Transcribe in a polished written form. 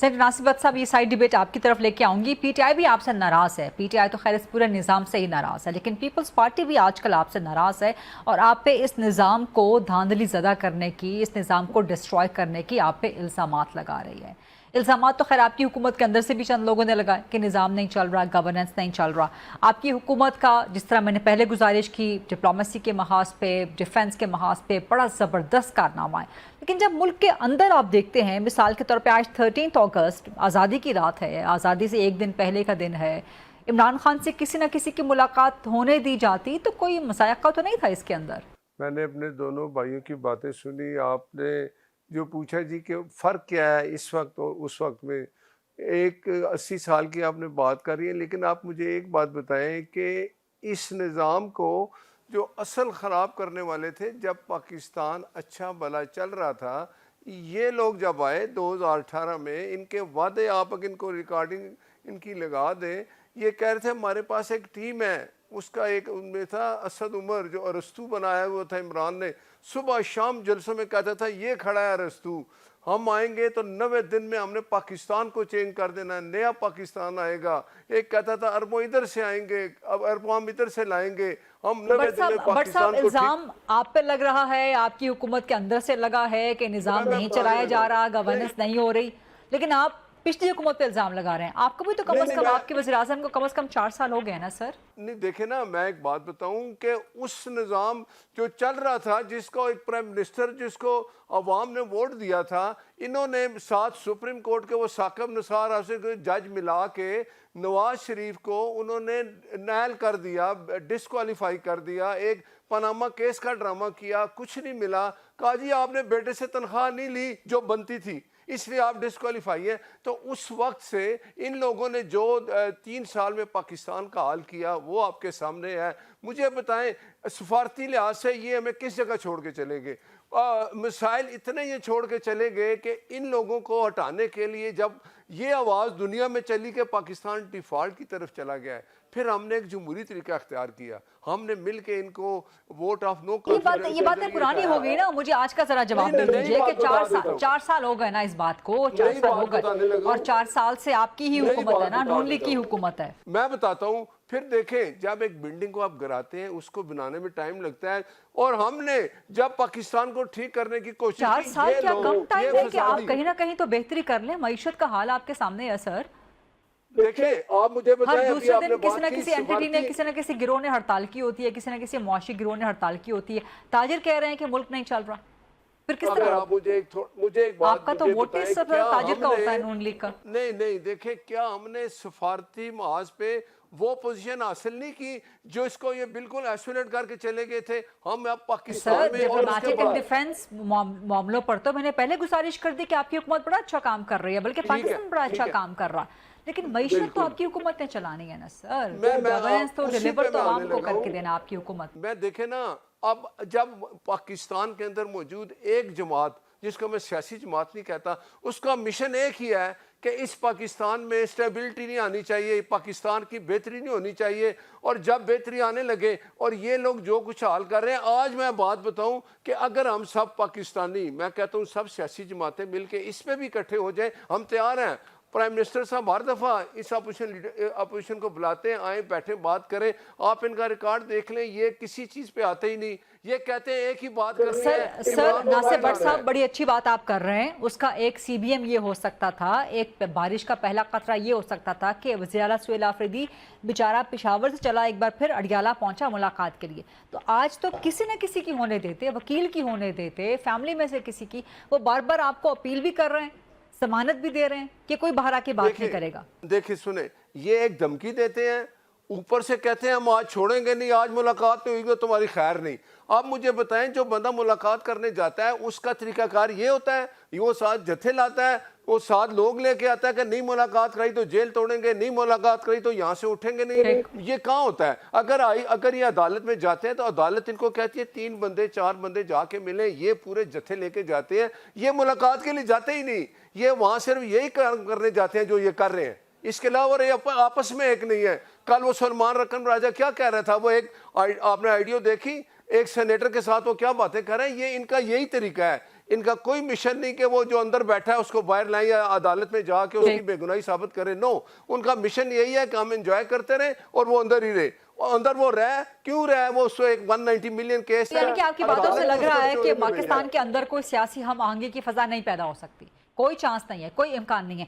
Senator Nasir but صاحب، یہ side debate آپ کی طرف لے کے آؤں گی. پی ٹی آئی بھی آپ سے ناراض ہے. پی ٹی آئی تو خیر اس پورے نظام سے ہی ناراض ہے، لیکن پیپلز پارٹی بھی آج کل آپ سے ناراض ہے اور آپ پہ اس نظام کو دھاندلی زدہ کرنے کی، اس نظام کو ڈسٹروائے کرنے کی آپ پہ الزامات لگا رہی ہے. الزامات تو خیر آپ کی حکومت کے اندر سے بھی چند لوگوں نے لگائے کہ نظام نہیں چل رہا، گورننس نہیں چل رہا. آپ کی حکومت کا، جس طرح میں نے پہلے گزارش کی، ڈپلومیسی کے محاذ پہ، ڈیفنس کے محاذ پہ بڑا زبردست کارنامہ ہے. لیکن جب ملک کے اندر آپ دیکھتے ہیں، مثال کے طور پہ آج 13 اگست آزادی کی رات ہے، آزادی سے ایک دن پہلے کا دن ہے، عمران خان سے کسی نہ کسی کی ملاقات ہونے دی جاتی تو کوئی مذائقہ تو نہیں تھا اس کے اندر؟ میں نے اپنے دونوں بھائیوں کی باتیں سنی. آپ نے جو پوچھا جی کہ فرق کیا ہے اس وقت اور اس وقت میں، ایک 80 سال کی آپ نے بات کری ہے، لیکن آپ مجھے ایک بات بتائیں کہ اس نظام کو جو اصل خراب کرنے والے تھے، جب پاکستان اچھا بھلا چل رہا تھا، یہ لوگ جب آئے 2018 میں، ان کے وعدے آپ اگر ان کو ریکارڈنگ ان کی لگا دیں، یہ کہہ رہے تھے ہمارے پاس ایک ٹیم ہے. اس کا ایک ان میں تھا اسد عمر، جو ارسطو بنایا ہوا تھا عمران نے، صبح شام جلسوں میں کہتا تھا یہ کھڑا ہے ارسطو، ہم آئیں گے تو 90 دن میں ہم نے پاکستان کو چینج کر دینا ہے، نیا پاکستان آئے گا. ایک کہتا تھا اربوں ادھر سے آئیں گے، اب اربوں ہم ادھر سے لائیں گے، ہم 90 دن میں بٹ صاحب پاکستان کو الزام آپ پہ لگ رہا ہے، آپ کی حکومت کے اندر سے لگا ہے کہ نظام میں نہیں بتانے چلایا لگا جا ہوں. رہا، گورننس نہیں ہو رہی، لیکن آپ پچھلی حکومت پہ الزام لگا رہے ہیں. آپ کو بھی تو کم نہیں از نہیں کم، میں آپ کے وزیر اعظم کو کم از کم 4 سال ہو گئے نا سر. نہیں دیکھیں نا، میں ایک بات بتاؤں کہ اس نظام جو چل رہا تھا، جس کو ایک پرائم منسٹر، جس کو عوام نے ووٹ دیا تھا، انہوں نے ساتھ سپریم کورٹ کے وہ ثاقب نثار ایسے جج ملا کے نواز شریف کو انہوں نے نیل کر دیا، ڈسکوالیفائی کر دیا. ایک پاناما کیس کا ڈرامہ کیا، کچھ نہیں ملا. کہا جی آپ نے بیٹے سے تنخواہ نہیں لی جو بنتی تھی، اس لیے آپ ڈسکوالیفائی ہیں. تو اس وقت سے ان لوگوں نے جو 3 سال میں پاکستان کا حال کیا وہ آپ کے سامنے ہے. مجھے بتائیں سفارتی لحاظ سے یہ ہمیں کس جگہ چھوڑ کے چلے گئے؟ مسائل اتنے یہ چھوڑ کے چلے گئے کہ ان لوگوں کو ہٹانے کے لیے جب یہ آواز دنیا میں چلی کہ پاکستان ڈیفالٹ کی طرف چلا گیا ہے، پھر ہم نے ایک جمہوری طریقہ اختیار کیا. ہم نے مل کے ان کو ووٹ آف نو کانفیڈنس یہ باتیں پرانی ہو گئی نا. مجھے آج کا ذرا جواب دے دیجئے کہ 4 سال ہو گئے نا اس بات کو، 4 سال ہو گئے، اور 4 سال سے آپ کی ہی حکومت ہے نا، نون لیگ کی حکومت ہے. میں بتاتا ہوں. پھر دیکھیں جب ایک بلڈنگ کو آپ گراتے ہیں، اس کو بنانے میں ٹائم لگتا ہے، اور ہم نے جب پاکستان کو ٹھیک کرنے کی کوشش 4 کی، سال یہ کیا کم لوگ ٹائم یہ ہے کہ آپ فسادی. کہیں نہ کہیں تو بہتری کر لیں؟ معیشت کا حال آپ کے سامنے ہے سر. دیکھیں آپ مجھے ہر بتائیں، ابھی دوسرے آپ نے دن کسی نہ بات کی کسی اینٹی نے، کسی نہ کسی گروہ نے ہڑتال کی ہوتی ہے، کسی نہ کسی معاشی گروہ نے ہڑتال کی ہوتی ہے. تاجر کہہ رہے ہیں کہ ملک نہیں چل رہا، پھر کس اگر طرح؟ آپ مجھے ایک بات آپ کا تو ووٹ بتائیں، صرف کیا تاجر ہم کا ہوتا ہے نے، نون لیگ کا. نہیں دیکھیں، کیا ہم نے سفارتی محاذ پہ وہ پوزیشن حاصل نہیں کی جو اس کو یہ بالکل ایسولیٹ کر کے چلے گئے تھے؟ ہم اب سر پاکستان میں، اور اس کے ڈپلومیٹک اینڈ بعد ڈیفنس معاملوں پر تو میں نے پہلے گزارش کر دی کہ آپ کی حکومت بڑا اچھا کام کر رہی ہے، بلکہ پاکستان بڑا اچھا کام کر رہا، لیکن معیشت تو آپ کی حکومت نے چلانی ہے نا سر. گورننس تو اسی ڈیلیور پہ تو میں آنے عوام کو لگا کر کے ہوں. دینا آپ کی حکومت. میں دیکھیں نا، اب جب پاکستان کے اندر موجود ایک جماعت، جس کو میں سیاسی جماعت نہیں کہتا، اس کا مشن ایک ہی ہے کہ اس پاکستان میں اسٹیبلٹی نہیں آنی چاہیے، پاکستان کی بہتری نہیں ہونی چاہیے. اور جب بہتری آنے لگے اور یہ لوگ جو کچھ حال کر رہے ہیں، آج میں بات بتاؤں کہ اگر ہم سب پاکستانی، میں کہتا ہوں سب سیاسی جماعتیں مل کے اس پہ بھی اکٹھے ہو جائیں، ہم تیار ہیں. پرائم منسٹر صاحب ہر دفعہ اس اپوزیشن کو بلاتے ہیں، آئیں بیٹھیں بات کریں. آپ ان کا ریکارڈ دیکھ لیں، یہ کسی چیز پہ آتے ہی نہیں. یہ کہتے ہیں ایک ہی بات کرنی ہے. سر ناصر بٹ صاحب بڑی اچھی بات آپ کر رہے ہیں. اس کا ایک سی بی ایم یہ ہو سکتا تھا، ایک بارش کا پہلا قطرہ یہ ہو سکتا تھا کہ وزیر اعلیٰ سہیل آفریدی بیچارہ پشاور سے چلا، ایک بار پھر اڈیالہ پہنچا ملاقات کے لیے. تو آج تو کسی نہ کسی کی ہونے دیتے، وکیل کی ہونے دیتے، فیملی میں سے کسی کی. وہ بار بار آپ کو اپیل بھی کر رہے ہیں، ضمانت بھی دے رہے ہیں کہ کوئی باہر آ کے بات نہیں کرے گا. دیکھیں سنیں، یہ ایک دھمکی دیتے ہیں، اوپر سے کہتے ہیں ہم آج چھوڑیں گے نہیں، آج ملاقات نہیں ہوئی گی تمہاری خیر نہیں. آپ مجھے بتائیں، جو بندہ ملاقات کرنے جاتا ہے اس کا طریقہ کار یہ ہوتا ہے؟ وہ ساتھ جتھے لاتا ہے، وہ ساتھ لوگ لے کے آتا ہے کہ نہیں ملاقات کرائی تو جیل توڑیں گے، نہیں ملاقات کرائی تو یہاں سے اٹھیں گے نہیں. یہ کہاں ہوتا ہے؟ اگر یہ عدالت میں جاتے ہیں تو عدالت ان کو کہتی ہے 3 بندے 4 بندے جا کے ملیں. یہ پورے جتھے لے کے جاتے ہیں، یہ ملاقات کے لیے جاتے ہی نہیں. یہ وہاں صرف یہی کام کرنے جاتے ہیں جو یہ کر رہے ہیں، اس کے علاوہ آپس میں ایک نہیں ہے. کل وہ سلمان رکن راجہ کیا کہہ رہا تھا؟ وہ ایک، آپ نے آئیڈیو دیکھی ایک سینیٹر کے ساتھ وہ کیا باتیں کر رہے ہیں؟ یہ ان کا یہی طریقہ ہے. ان کا کوئی مشن نہیں کہ وہ جو اندر بیٹھا ہے اس کو باہر لائیں یا عدالت میں جا کے اس کی بے گناہی ثابت کریں. نو, ان کا مشن یہی ہے کہ ہم انجوائے کرتے رہیں اور وہ اندر ہی رہے. اندر وہ رہ کیوں رہا ہے, وہ اس کو ایک 190 ملین کیس ہے. یعنی کہ آپ کی باتوں سے لگ رہا ہے کہ پاکستان کے اندر کوئی سیاسی ہم آہنگی کی فضا نہیں پیدا ہو سکتی, کوئی چانس نہیں ہے, کوئی امکان نہیں ہے.